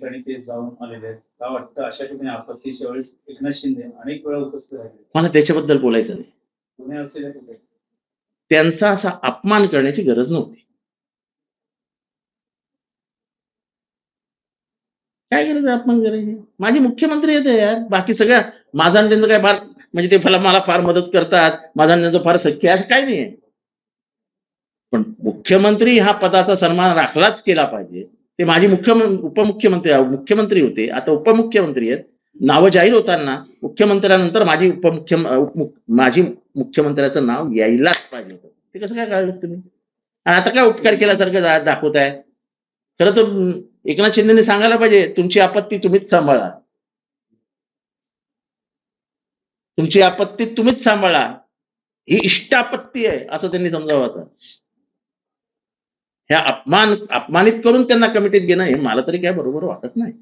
ठिकाणी ते जाऊन आलेले आहेत. का वाटतं अशा ठिकाणी आपत्तीच्या वेळेस एकनाथ शिंदे अनेक वेळा उपस्थित राहिले. मला त्याच्याबद्दल बोलायचं नाही. पुणे असेल या ठिकाणी. त्यांचा असा अपमान करण्याची गरज नव्हती. काय गरज आहे अपमान करायची? माझे मुख्यमंत्री आहेत यार. बाकी सगळ्या माझा आणि त्यांचं काय फार म्हणजे ते मला फार मदत करतात, माझा आणि त्यांचं फार सख्य आहे असं काही नाहीये. पण मुख्यमंत्री हा पदाचा सन्मान राखलाच केला पाहिजे. ते माझे मुख्यमंत्री होते, आता उपमुख्यमंत्री आहेत. नावं जाहीर होताना मुख्यमंत्र्यानंतर माझी मुख्यमंत्र्याचं नाव यायलाच पाहिजे होतं. ते कसं काय कळलं तुम्ही? आणि आता काय उपकार केल्यासारखं दाखवताय? खरं तर एकनाथ शिंदेने सांगायला पाहिजे, तुमची आपत्ती तुम्हीच सांभाळा. तुमची आपत्ती तुम्हीच सांभाळा. ही इष्टापत्ती आहे असं त्यांनी समजावं आता. ह्या अपमानित करून त्यांना कमिटीत घेणं हे मला तरी काय बरोबर वाटत नाही.